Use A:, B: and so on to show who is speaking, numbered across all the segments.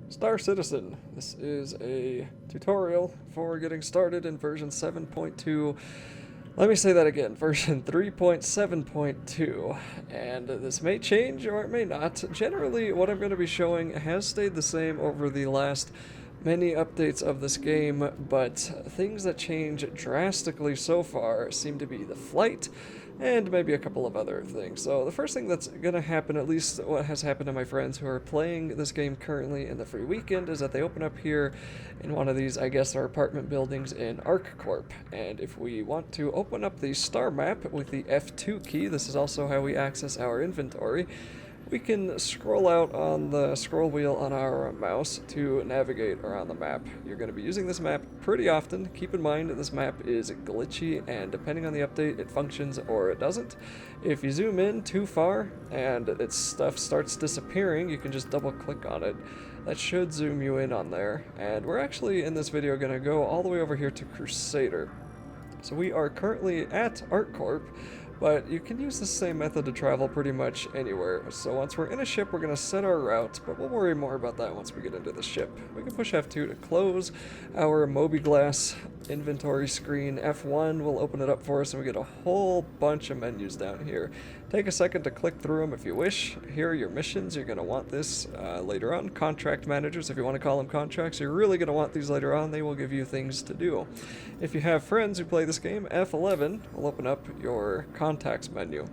A: Star Citizen. This is a tutorial for getting started in version 7.2. Let me say that again, version 3.7.2. And this may change or it may not. Generally, what I'm going to be showing has stayed the same over the last many updates of this game, but things that change drastically so far seem to be the flight and maybe a couple of other things. So the first thing that's going to happen, at least what has happened to my friends who are playing this game currently in the free weekend, is that they open up here in one of these, I guess, our apartment buildings in ArcCorp. And if we want to open up the star map with the F2 key, this is also how we access our inventory. We can scroll out on the scroll wheel on our mouse to navigate around the map. You're going to be using this map pretty often. Keep in mind that this map is glitchy, and depending on the update, it functions or it doesn't. If you zoom in too far and its stuff starts disappearing, you can just double click on it. That should zoom you in on there. And we're actually in this video going to go all the way over here to Crusader. So we are currently at ArcCorp, but you can use the same method to travel pretty much anywhere. So once we're in a ship, we're going to set our route, but we'll worry more about that once we get into the ship. We can push F2 to close our Mobi-Glass inventory screen. F1 will open it up for us, and we get a whole bunch of menus down here. Take a second to click through them if you wish. Here are your missions. You're going to want this later on. Contract managers, if you want to call them contracts, you're really going to want these later on. They will give you things to do. If you have friends who play this game, F11 will open up your contacts menu,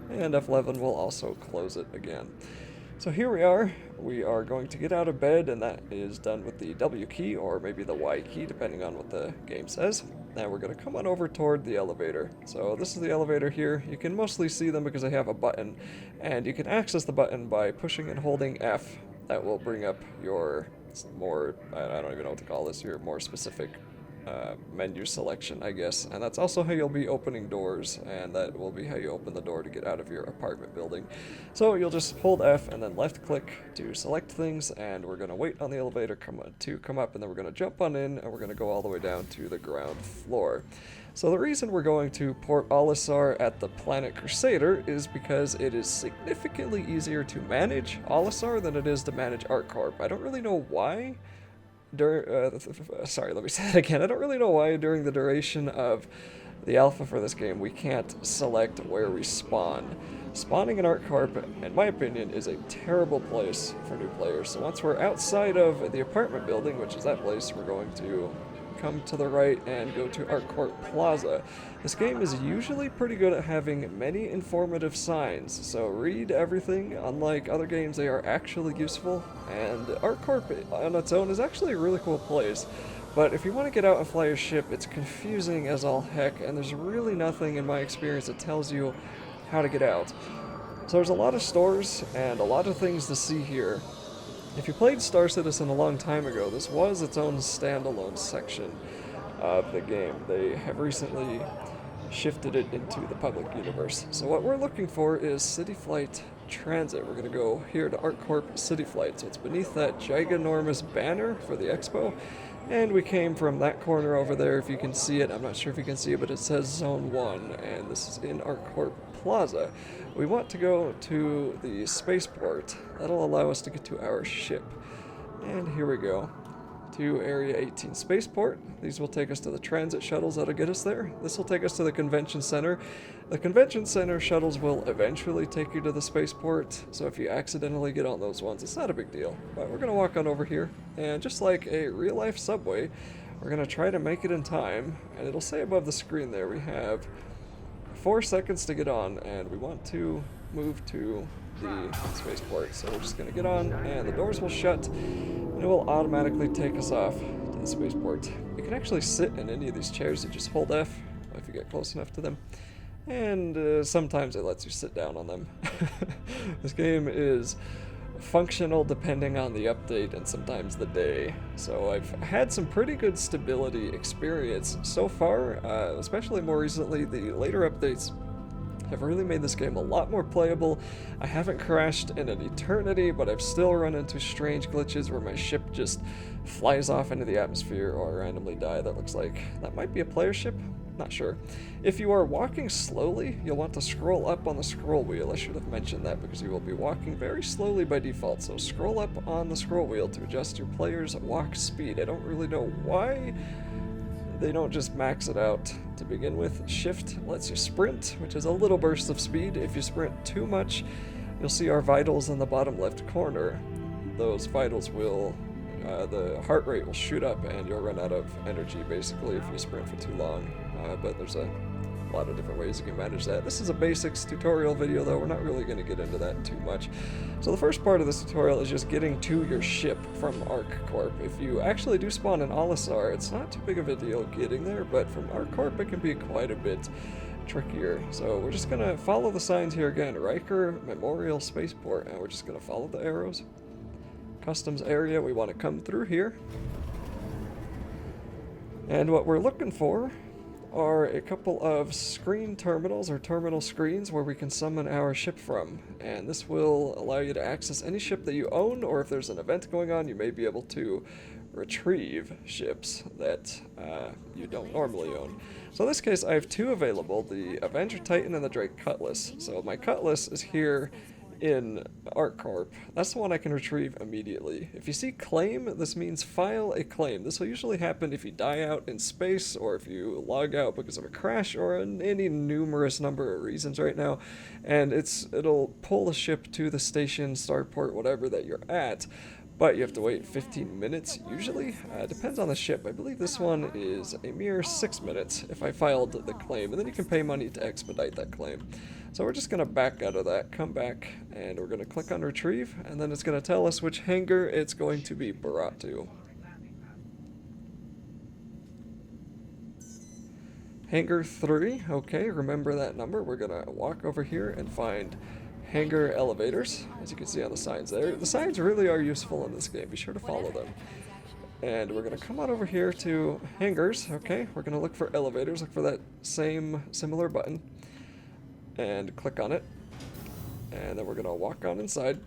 A: and F11 will also close it again. So here we are. We are going to get out of bed, and that is done with the W key or maybe the Y key, depending on what the game says. Now we're going to come on over toward the elevator. So this is the elevator here. You can mostly see them because they have a button, and you can access the button by pushing and holding F. That will bring up your more, I don't even know what to call this, your more specific menu selection, I guess. And that's also how you'll be opening doors, and that will be how you open the door to get out of your apartment building. So you'll just hold F and then left click to select things, and we're going to wait on the elevator to come up, and then we're going to jump on in, and we're going to go all the way down to the ground floor. So the reason we're going to Port Olisar at the planet Crusader is because it is significantly easier to manage Olisar than it is to manage ArcCorp. I don't really know why. Sorry, let me say that again. I don't really know why during the duration of the alpha for this game we can't select where we spawn. Spawning in ArcCorp, in my opinion, is a terrible place for new players. So once we're outside of the apartment building, which is that place, we're going to come to the right and go to ArcCorp Plaza. This game is usually pretty good at having many informative signs, so read everything. Unlike other games, they are actually useful, and ArcCorp on its own is actually a really cool place. But if you want to get out and fly your ship, it's confusing as all heck, and there's really nothing in my experience that tells you how to get out. So there's a lot of stores and a lot of things to see here. If you played Star Citizen a long time ago, this was its own standalone section of the game. They have recently shifted it into the public universe. So what we're looking for is City Flight Transit. We're going to go here to ArcCorp City Flight. So it's beneath that giganormous banner for the expo. And we came from that corner over there, if you can see it. I'm not sure if you can see it, but it says Zone 1, and this is in ArcCorp Plaza. We want to go to the Spaceport. That'll allow us to get to our ship. And here we go. To Area 18 Spaceport. These will take us to the transit shuttles that'll get us there. This will take us to the convention center. The convention center shuttles will eventually take you to the spaceport, so if you accidentally get on those ones, it's not a big deal. But we're going to walk on over here, and just like a real-life subway, we're going to try to make it in time, and it'll say above the screen there we have 4 seconds to get on, and we want to move to the spaceport. So we're just going to get on, and the doors will shut, and it will automatically take us off to the spaceport. You can actually sit in any of these chairs. You just hold F if you get close enough to them, and sometimes it lets you sit down on them. This game is functional depending on the update and sometimes the day. So I've had some pretty good stability experience so far, especially more recently. The later updates have really made this game a lot more playable. I haven't crashed in an eternity, but I've still run into strange glitches where my ship just flies off into the atmosphere or I randomly die. That looks like that might be a player ship. Not sure. If you are walking slowly, you'll want to scroll up on the scroll wheel. I should have mentioned that because you will be walking very slowly by default. So scroll up on the scroll wheel to adjust your player's walk speed. I don't really know why they don't just max it out to begin with. Shift lets you sprint, which is a little burst of speed. If you sprint too much, you'll see our vitals in the bottom left corner. Those vitals will, the heart rate will shoot up and you'll run out of energy basically if you sprint for too long. But there's a lot of different ways you can manage that. This is a basics tutorial video though, we're not really going to get into that too much. So the first part of this tutorial is just getting to your ship from ArcCorp. If you actually do spawn in Olisar, it's not too big of a deal getting there, but from ArcCorp it can be quite a bit trickier. So we're just going to follow the signs here again, Riker Memorial Spaceport, and we're just going to follow the arrows. Customs area, we want to come through here. And what we're looking for are a couple of screen terminals or terminal screens where we can summon our ship from, and this will allow you to access any ship that you own, or if there's an event going on you may be able to retrieve ships that you don't normally own. So in this case I have two available, the Avenger Titan and the Drake Cutlass. So my Cutlass is here in ArcCorp. That's the one I can retrieve immediately. If you see claim, this means file a claim. This will usually happen if you die out in space or if you log out because of a crash or any numerous number of reasons right now, and it'll pull the ship to the station, starport, whatever that you're at. But you have to wait 15 minutes, usually. Depends on the ship. I believe this one is a mere 6 minutes if I filed the claim, and then you can pay money to expedite that claim. So we're just going to back out of that, come back, and we're going to click on retrieve, and then it's going to tell us which hangar it's going to be brought to. Hangar 3, okay, remember that number. We're going to walk over here and find hangar elevators, as you can see on the signs there. The signs really are useful in this game, be sure to follow them. And we're going to come on over here to hangars, okay, we're going to look for elevators, look for that similar button, and click on it. And then we're going to walk on inside,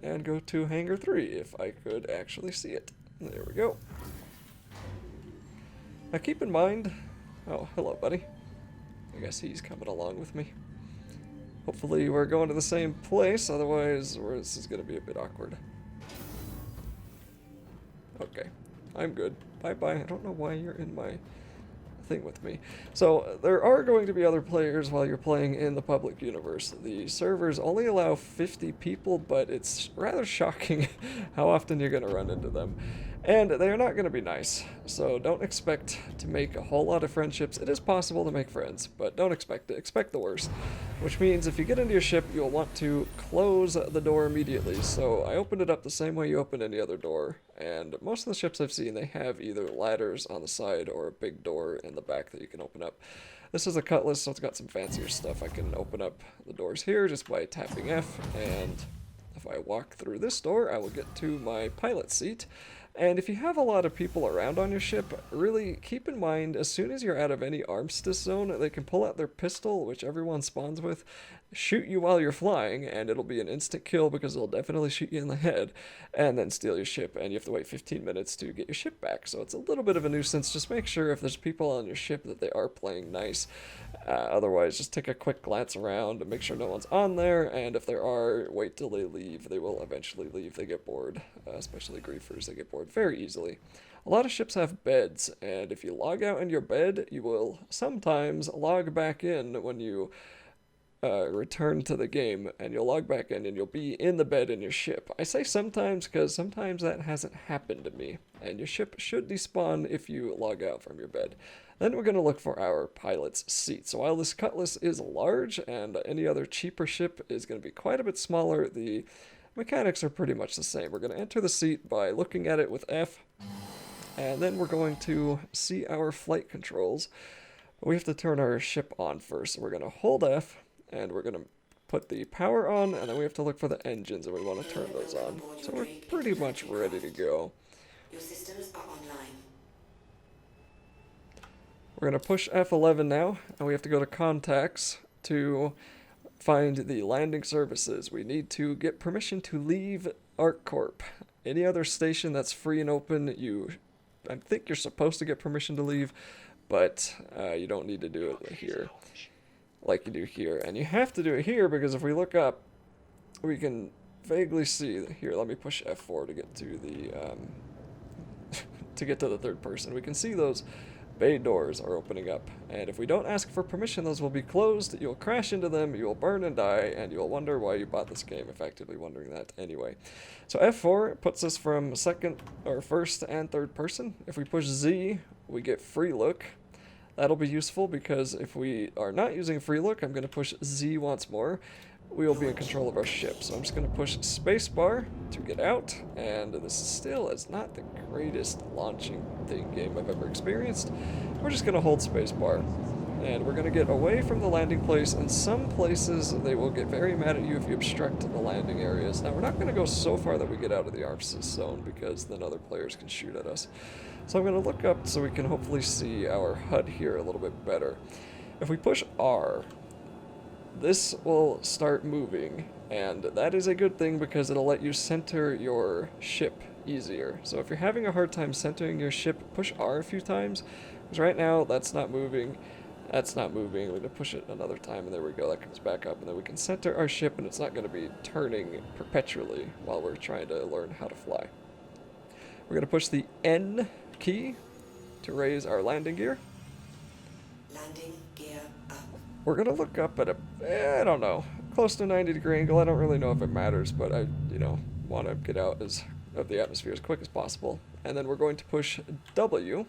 A: and go to hangar 3, if I could actually see it. There we go. Now keep in mind, oh, hello buddy. I guess he's coming along with me. Hopefully we're going to the same place, otherwise this is going to be a bit awkward. Okay, I'm good. Bye-bye. I don't know why you're in my thing with me. So there are going to be other players while you're playing in the public universe. The servers only allow 50 people, but it's rather shocking how often you're going to run into them. And they're not going to be nice, so don't expect to make a whole lot of friendships. It is possible to make friends, but don't expect it. Expect the worst. Which means if you get into your ship, you'll want to close the door immediately. So I opened it up the same way you open any other door, and most of the ships I've seen, they have either ladders on the side or a big door in the back that you can open up. This is a Cutlass, so it's got some fancier stuff. I can open up the doors here just by tapping F, and if I walk through this door, I will get to my pilot seat. And if you have a lot of people around on your ship, really keep in mind, as soon as you're out of any armistice zone, they can pull out their pistol, which everyone spawns with, shoot you while you're flying, and it'll be an instant kill because they'll definitely shoot you in the head, and then steal your ship, and you have to wait 15 minutes to get your ship back. So it's a little bit of a nuisance. Just make sure if there's people on your ship that they are playing nice. Otherwise, just take a quick glance around and make sure no one's on there, and if there are, wait till they leave. They will eventually leave. They get bored, especially griefers. They get bored very easily. A lot of ships have beds, and if you log out in your bed, you will sometimes log back in when you return to the game, and you'll log back in and you'll be in the bed in your ship. I say sometimes because sometimes that hasn't happened to me, and your ship should despawn if you log out from your bed. Then we're going to look for our pilot's seat. So while this Cutlass is large and any other cheaper ship is going to be quite a bit smaller, the mechanics are pretty much the same. We're going to enter the seat by looking at it with F, and then we're going to see our flight controls. But we have to turn our ship on first. So we're going to hold F, and we're going to put the power on, and then we have to look for the engines, and we want to turn those on. So we're pretty much ready to go.
B: Your systems are online.
A: We're going to push F11 now, and we have to go to contacts to find the landing services. We need to get permission to leave ArcCorp. Any other station that's free and open, I think you're supposed to get permission to leave, but you don't need to do it here like you do here. And you have to do it here because if we look up, we can vaguely see here. Let me push F4 to get to the to get to the third person. We can see those bay doors are opening up, and if we don't ask for permission, those will be closed. You'll crash into them, you'll burn and die, and you'll wonder why you bought this game, effectively wondering that anyway. So F4 puts us from second or first and third person. If we push Z, we get free look. That'll be useful because if we are not using free look, I'm going to push Z once more. We will be in control of our ship. So I'm just going to push spacebar to get out, and this still is not the greatest launching game I've ever experienced. We're just going to hold spacebar, and we're going to get away from the landing place. In some places, they will get very mad at you if you obstruct the landing areas. Now, we're not going to go so far that we get out of the armistice zone, because then other players can shoot at us. So I'm going to look up so we can hopefully see our HUD here a little bit better. If we push R, this will start moving, and that is a good thing because it'll let you center your ship easier. So if you're having a hard time centering your ship, push R a few times, because right now that's not moving, that's not moving. We're going to push it another time, and there we go, that comes back up, and then we can center our ship, and it's not going to be turning perpetually while we're trying to learn how to fly. We're going to push the N key to raise our landing gear.
B: Landing gear up.
A: We're going to look up at I don't know, close to 90-degree angle. I don't really know if it matters, but I, want to get out of the atmosphere as quick as possible. And then we're going to push W,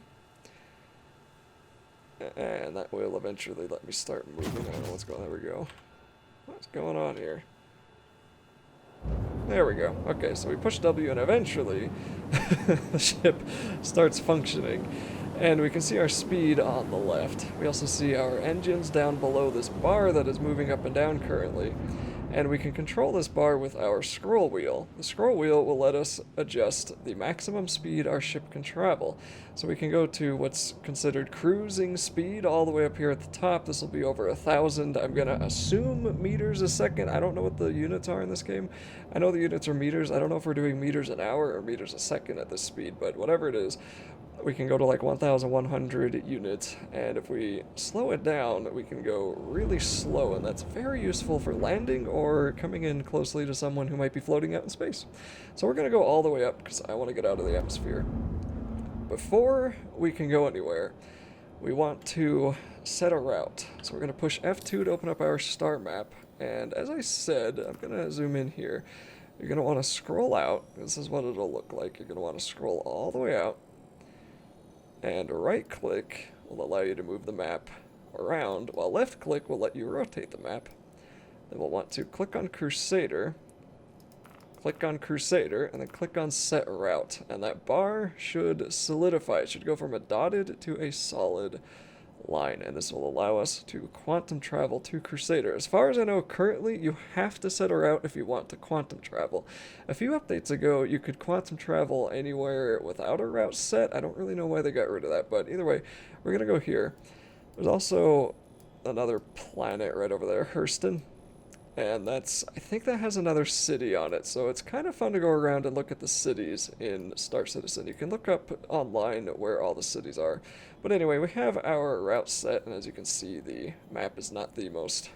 A: and that will eventually let me start moving. I don't know what's going on. There we go. What's going on here? There we go. Okay, so we push W, and eventually the ship starts functioning. And we can see our speed on the left. We also see our engines down below this bar that is moving up and down currently. And we can control this bar with our scroll wheel. The scroll wheel will let us adjust the maximum speed our ship can travel. So we can go to what's considered cruising speed all the way up here at the top. This will be over 1,000. I'm going to assume meters a second. I don't know what the units are in this game. I know the units are meters. I don't know if we're doing meters an hour or meters a second at this speed, but whatever it is, we can go to like 1,100 units, and if we slow it down, we can go really slow, and that's very useful for landing or coming in closely to someone who might be floating out in space. So we're going to go all the way up because I want to get out of the atmosphere. Before we can go anywhere, we want to set a route. So we're going to push F2 to open up our star map, and as I said, I'm going to zoom in here. You're going to want to scroll out. This is what it'll look like. You're going to want to scroll all the way out, and right click will allow you to move the map around, while left click will let you rotate the map. Then we'll want to click on Crusader, and then click on Set Route, and that bar should solidify. It should go from a dotted to a solid line, and this will allow us to quantum travel to Crusader. As far as I know, currently you have to set a route if you want to quantum travel. A few updates ago, you could quantum travel anywhere without a route set. I don't really know why they got rid of that, but either way, we're going to go here. There's also another planet right over there, Hurston, and I think that has another city on it, so it's kind of fun to go around and look at the cities in Star Citizen. You can look up online where all the cities are. But anyway, we have our route set, and as you can see, the map is not the most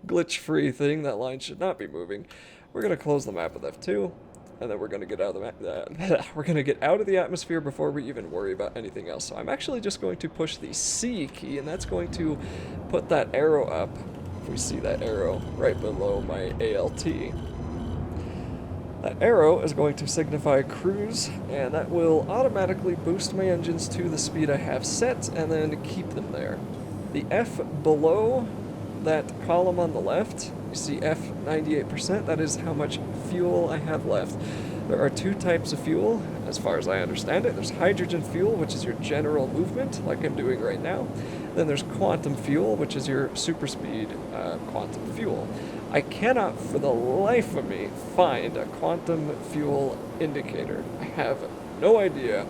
A: glitch-free thing. That line should not be moving. We're going to close the map with F2, and then we're going to get out of the we're going to get out of the atmosphere before we even worry about anything else. So I'm actually just going to push the C key, and that's going to put that arrow up. We see that arrow right below my ALT. That arrow is going to signify cruise, and that will automatically boost my engines to the speed I have set and then keep them there. The F below that column on the left, you see F 98%, that is how much fuel I have left. There are two types of fuel, as far as I understand it. There's hydrogen fuel, which is your general movement, like I'm doing right now. Then there's quantum fuel, which is your super speed quantum fuel. I cannot, for the life of me, find a quantum fuel indicator. I have no idea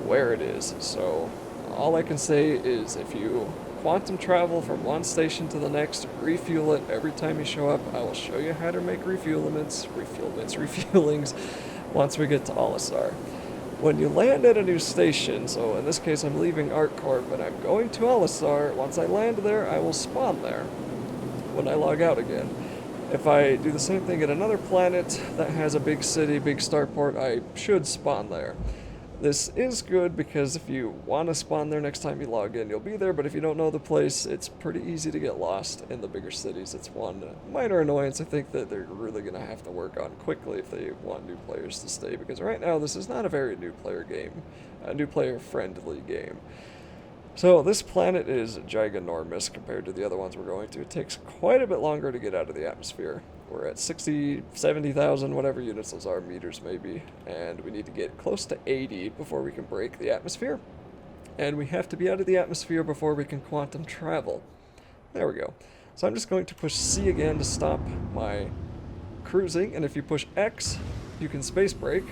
A: where it is, so all I can say is if you quantum travel from one station to the next, refuel it every time you show up. I will show you how to make refuelings once we get to Olisar. when you land at a new station, so in this case I'm leaving ArcCorp and I'm going to Olisar, once I land there, I will spawn there when I log out again. If I do the same thing at another planet that has a big city, big starport, I should spawn there. This is good because if you want to spawn there next time you log in, you'll be there, but if you don't know the place, it's pretty easy to get lost in the bigger cities. It's one minor annoyance I think that they're really going to have to work on quickly if they want new players to stay, because right now this is not a very new player game, a new player friendly game. So this planet is giganormous compared to the other ones we're going to. It takes quite a bit longer to get out of the atmosphere. We're at 60, 70,000, whatever units those are, meters maybe, and we need to get close to 80 before we can break the atmosphere. And we have to be out of the atmosphere before we can quantum travel. There we go. So I'm just going to push C again to stop my cruising, and if you push X, you can space brake.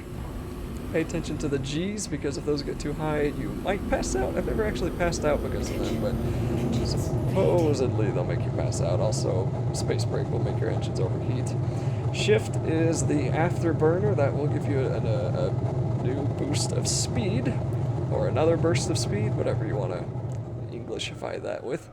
A: Pay attention to the G's, because if those get too high, you might pass out. I've never actually passed out because of them, but supposedly they'll make you pass out. Also, space brake will make your engines overheat. Shift is the afterburner. That will give you a new boost of speed, or another burst of speed, whatever you want to Englishify that with.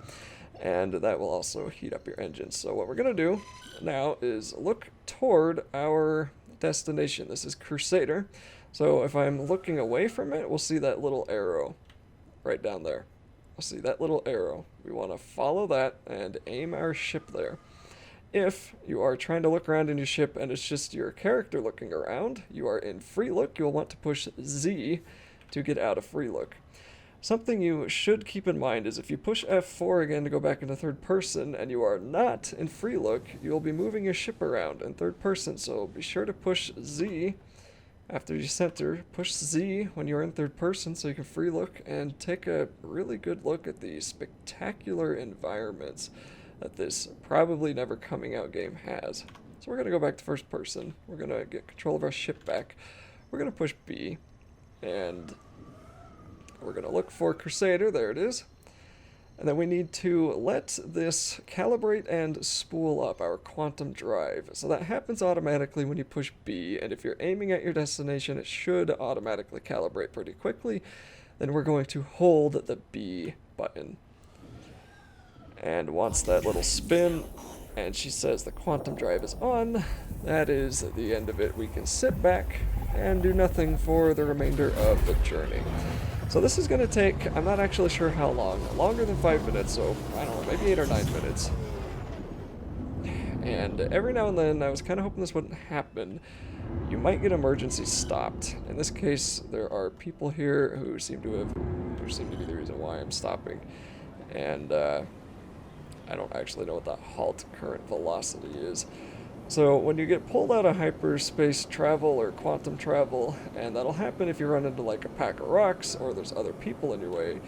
A: And that will also heat up your engines. So what we're going to do now is look toward our destination. This is Crusader. So if I'm looking away from it, we'll see that little arrow right down there. We'll see that little arrow. We want to follow that and aim our ship there. If you are trying to look around in your ship and it's just your character looking around, you are in free look, you'll want to push Z to get out of free look. Something you should keep in mind is if you push F4 again to go back into third person and you are not in free look, you'll be moving your ship around in third person, so be sure to push Z. After you center, push Z when you're in third person so you can free look and take a really good look at the spectacular environments that this probably never coming out game has. So we're going to go back to first person. We're going to get control of our ship back. We're going to push B and we're going to look for Crusader. There it is. And then we need to let this calibrate and spool up our quantum drive. So that happens automatically when you push B, and if you're aiming at your destination, it should automatically calibrate pretty quickly. Then we're going to hold the B button. And once that little spin, and she says the quantum drive is on, that is the end of it. We can sit back and do nothing for the remainder of the journey. So this is going to take, I'm not actually sure how long, longer than 5 minutes, so I don't know, maybe 8 or 9 minutes. And every now and then, I was kind of hoping this wouldn't happen. You might get emergency stopped. In this case, there are people here who seem to be the reason why I'm stopping. And I don't actually know what the halt current velocity is. So when you get pulled out of hyperspace travel or quantum travel, and that'll happen if you run into like a pack of rocks or there's other people in your way,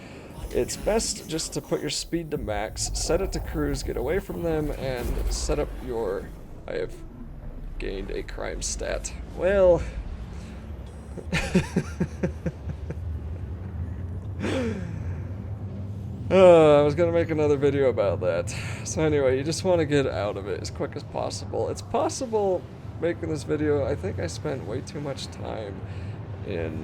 A: it's best just to put your speed to max, set it to cruise, get away from them, and set up your... I have gained a crime stat. Well... I was going to make another video about that. So anyway, you just want to get out of it as quick as possible. It's possible making this video, I think I spent way too much time in,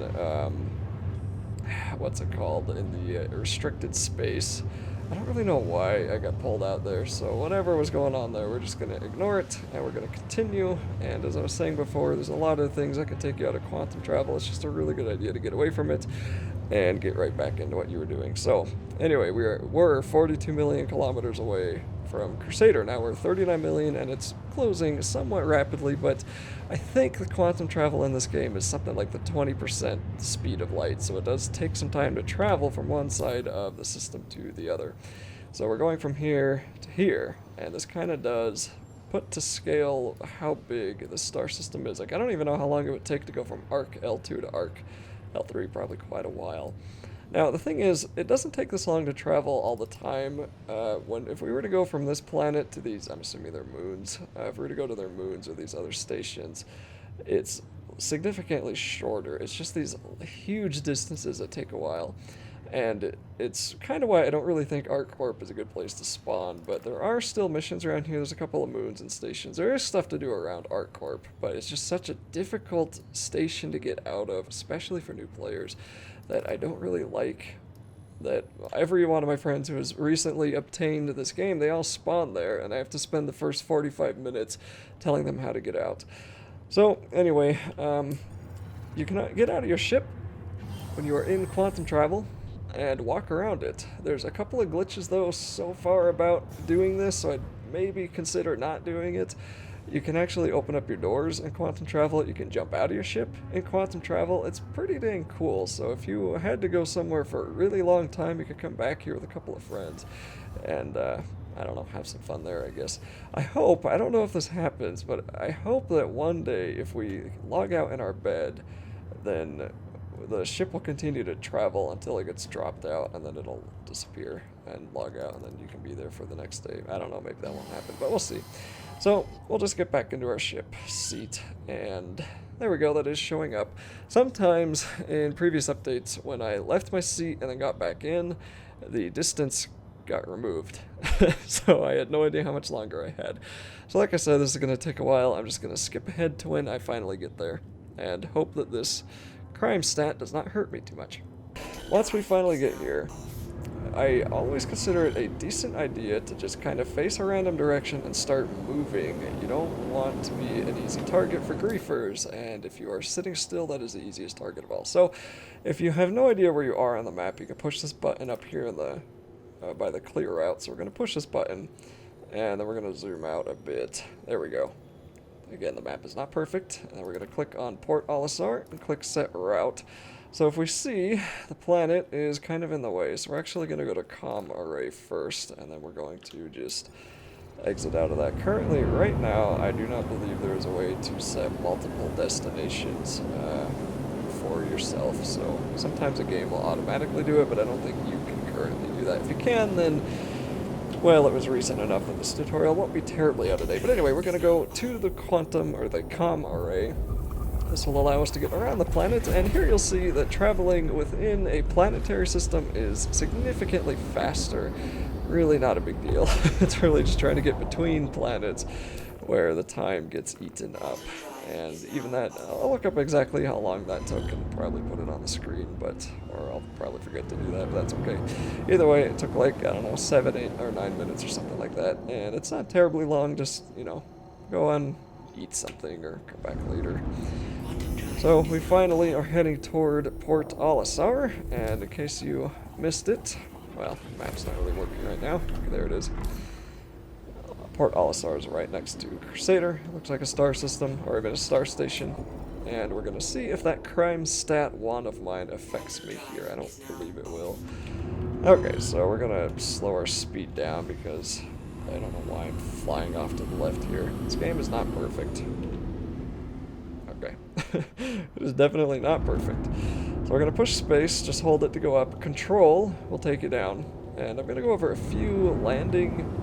A: what's it called, in the restricted space. I don't really know why I got pulled out there, so whatever was going on there, we're just going to ignore it, and we're going to continue. And as I was saying before, there's a lot of things that can take you out of quantum travel. It's just a really good idea to get away from it and get right back into what you were doing. So anyway, we're 42 million kilometers away from Crusader. Now we're 39 million, and it's closing somewhat rapidly, but I think the quantum travel in this game is something like the 20% speed of light, so it does take some time to travel from one side of the system to the other. So we're going from here to here, and this kind of does put to scale how big the star system is. Like, I don't even know how long it would take to go from Arc L2 to Arc L3, probably quite a while. Now, the thing is, it doesn't take this long to travel all the time. If we were to go from this planet to these, I'm assuming they're moons, if we were to go to their moons or these other stations, it's significantly shorter. It's just these huge distances that take a while. And it's kind of why I don't really think ArcCorp is a good place to spawn, but there are still missions around here. There's a couple of moons and stations. There is stuff to do around ArcCorp, but it's just such a difficult station to get out of, especially for new players, that I don't really like. That every one of my friends who has recently obtained this game, they all spawn there, and I have to spend the first 45 minutes telling them how to get out. So, anyway, you can get out of your ship when you are in quantum travel and walk around it. There's a couple of glitches though so far about doing this, so I'd maybe consider not doing it. You can actually open up your doors in quantum travel. You can jump out of your ship in quantum travel. It's pretty dang cool. So if you had to go somewhere for a really long time, you could come back here with a couple of friends and I don't know, have some fun there, I guess. I don't know if this happens, but I hope that one day if we log out in our bed, then the ship will continue to travel until it gets dropped out, and then it'll disappear and log out, and then you can be there for the next day. I don't know, maybe that won't happen, but we'll see. So we'll just get back into our ship seat, and there we go, that is showing up. Sometimes in previous updates, when I left my seat and then got back in, the distance got removed. So I had no idea how much longer I had. So like I said, this is going to take a while. I'm just going to skip ahead to when I finally get there, and hope that this crime stat does not hurt me too much. Once we finally get here, I always consider it a decent idea to just kind of face a random direction and start moving. You don't want to be an easy target for griefers, and if you are sitting still, that is the easiest target of all. So if you have no idea where you are on the map, you can push this button up here in the by the clear route. So we're going to push this button, and then we're going to zoom out a bit. There we go. Again, the map is not perfect, and then we're going to click on Port Olisar and click Set Route. So if we see, the planet is kind of in the way, so we're actually going to go to Com Array first, and then we're going to just exit out of that. Currently, right now, I do not believe there is a way to set multiple destinations for yourself, so sometimes a game will automatically do it, but I don't think you can currently do that. If you can, then well, it was recent enough that this tutorial won't be terribly out of date. But anyway, we're going to go to the quantum, or the com array. This will allow us to get around the planet, and here you'll see that traveling within a planetary system is significantly faster. Really not a big deal. It's really just trying to get between planets where the time gets eaten up. And even that, I'll look up exactly how long that took and probably put it on the screen, or I'll probably forget to do that, but that's okay. Either way, it took like, I don't know, 7, 8, or 9 minutes or something like that, and it's not terribly long, just, you know, go on, eat something, or come back later. So, we finally are heading toward Port Olisar, and in case you missed it, well, the map's not really working right now. Okay, there it is. Port Olisar is right next to Crusader. It looks like a star system, or even a star station. And we're going to see if that crime stat 1 of mine affects me here. I don't believe it will. Okay, so we're going to slow our speed down because I don't know why I'm flying off to the left here. This game is not perfect. Okay. It is definitely not perfect. So we're going to push space, just hold it to go up. Control will take you down. And I'm going to go over a few landing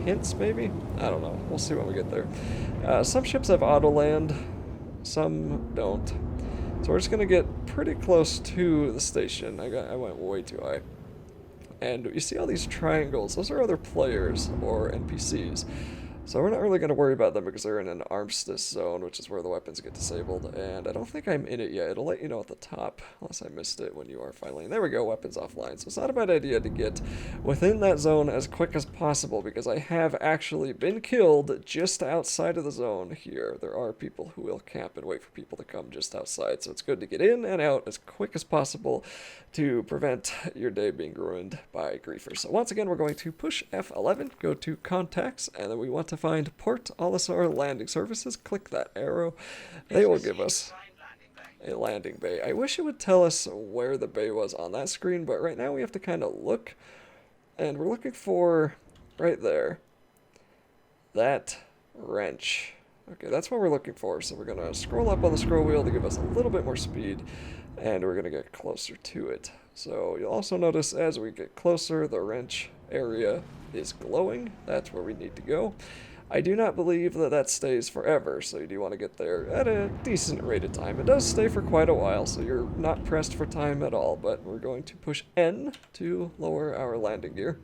A: hints, maybe? I don't know. We'll see when we get there. Some ships have auto land, some don't. So we're just going to get pretty close to the station. I went way too high. And you see all these triangles. Those are other players or NPCs. So we're not really going to worry about them because they're in an armistice zone, which is where the weapons get disabled. And I don't think I'm in it yet. It'll let you know at the top, unless I missed it when you are finally in. There we go, weapons offline. So it's not a bad idea to get within that zone as quick as possible, because I have actually been killed just outside of the zone here. There are people who will camp and wait for people to come just outside. So it's good to get in and out as quick as possible to prevent your day being ruined by griefers. So once again, we're going to push F11, go to contacts, and then we want to find Port Olisar Landing Services. Click that arrow. They will give us a landing bay. I wish it would tell us where the bay was on that screen, but right now we have to kind of look, and we're looking for right there, that wrench. Okay, that's what we're looking for. So we're going to scroll up on the scroll wheel to give us a little bit more speed, and we're going to get closer to it. So you'll also notice as we get closer, the wrench area is glowing. That's where we need to go. I do not believe that that stays forever, so you do want to get there at a decent rate of time. It does stay for quite a while, so you're not pressed for time at all, but we're going to push N to lower our landing gear.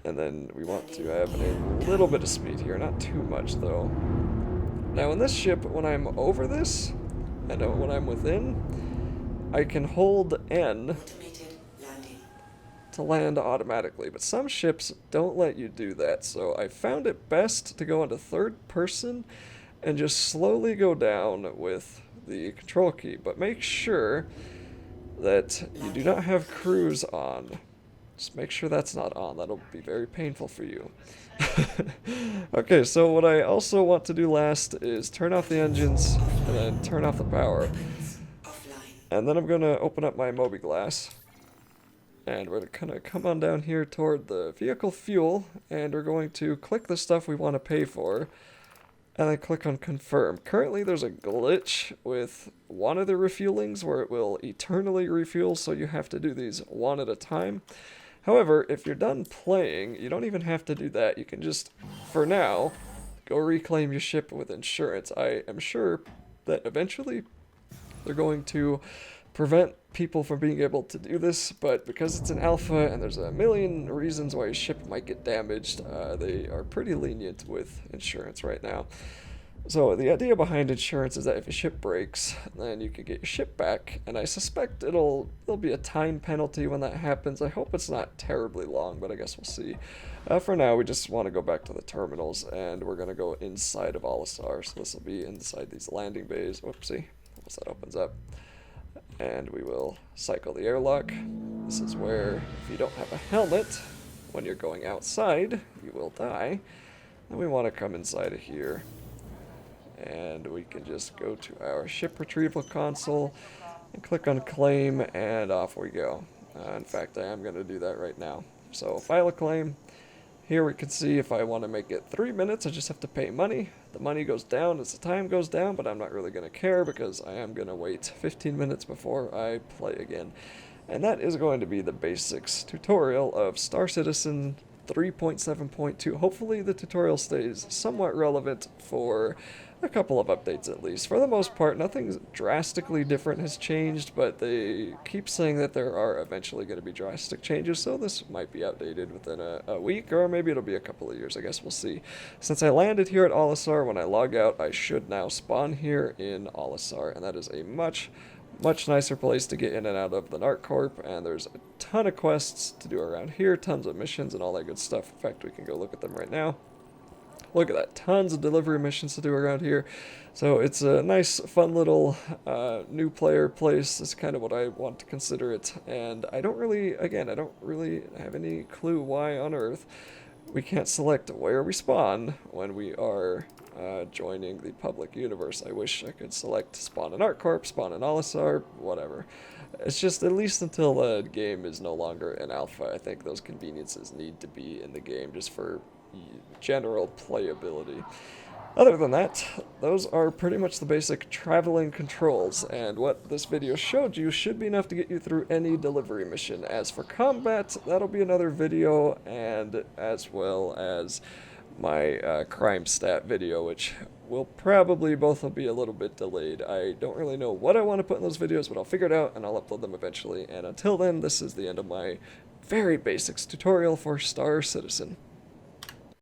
A: And then we want to have a little bit of speed here, not too much though. Now in this ship, when I'm over this, and when I'm within, I can hold N
B: Automated landing.
A: to land automatically, but some ships don't let you do that, so I found it best to go into third person and just slowly go down with the control key, but make sure that you do not have cruise on. Just make sure that's not on. That'll be very painful for you. Okay, so what I also want to do last is turn off the engines and then turn off the power.
B: Offline.
A: And then I'm going to open up my Moby glass. And we're going to come on down here toward the vehicle fuel, and we're going to click the stuff we want to pay for, and then click on confirm. Currently there's a glitch with one of the refuelings where it will eternally refuel, so you have to do these one at a time. However, if you're done playing, you don't even have to do that. You can just, for now, go reclaim your ship with insurance. I am sure that eventually they're going to prevent people from being able to do this, but because it's an alpha and there's a million reasons why your ship might get damaged, they are pretty lenient with insurance right now. So the idea behind insurance is that if a ship breaks, then you can get your ship back, and I suspect there'll be a time penalty when that happens. I hope it's not terribly long, but I guess we'll see. For now, we just want to go back to the terminals, and we're going to go inside of Olisar, so this will be inside these landing bays. Whoopsie, once that opens up. And we will cycle the airlock. This is where, if you don't have a helmet, when you're going outside, you will die. And we want to come inside of here. And we can just go to our ship retrieval console and click on claim, and off we go. In fact, I am going to do that right now. So file a claim. Here we can see if I want to make it 3 minutes, I just have to pay money. The money goes down as the time goes down, but I'm not really going to care because I am going to wait 15 minutes before I play again. And that is going to be the basics tutorial of Star Citizen 3.7.2. Hopefully the tutorial stays somewhat relevant for a couple of updates at least. For the most part, nothing drastically different has changed, but they keep saying that there are eventually going to be drastic changes, so this might be outdated within a week, or maybe it'll be a couple of years. I guess we'll see. Since I landed here at Olisar, when I log out, I should now spawn here in Olisar, and that is a much nicer place to get in and out of than ArcCorp, and there's a ton of quests to do around here, tons of missions and all that good stuff. In fact, we can go look at them right now. Look at that, tons of delivery missions to do around here. So it's a nice, fun little new player place. That's kind of what I want to consider it. And I don't really have any clue why on earth we can't select where we spawn when we are joining the public universe. I wish I could select spawn in ArcCorp, spawn in Olisar, whatever. It's just, at least until the game is no longer in alpha, I think those conveniences need to be in the game just for general playability. Other than that, those are pretty much the basic traveling controls, and what this video showed you should be enough to get you through any delivery mission. As for combat, that'll be another video, and as well as my crime stat video, which will probably both will be a little bit delayed. I don't really know what I want to put in those videos, but I'll figure it out and I'll upload them eventually. And until then, this is the end of my very basics tutorial for Star Citizen.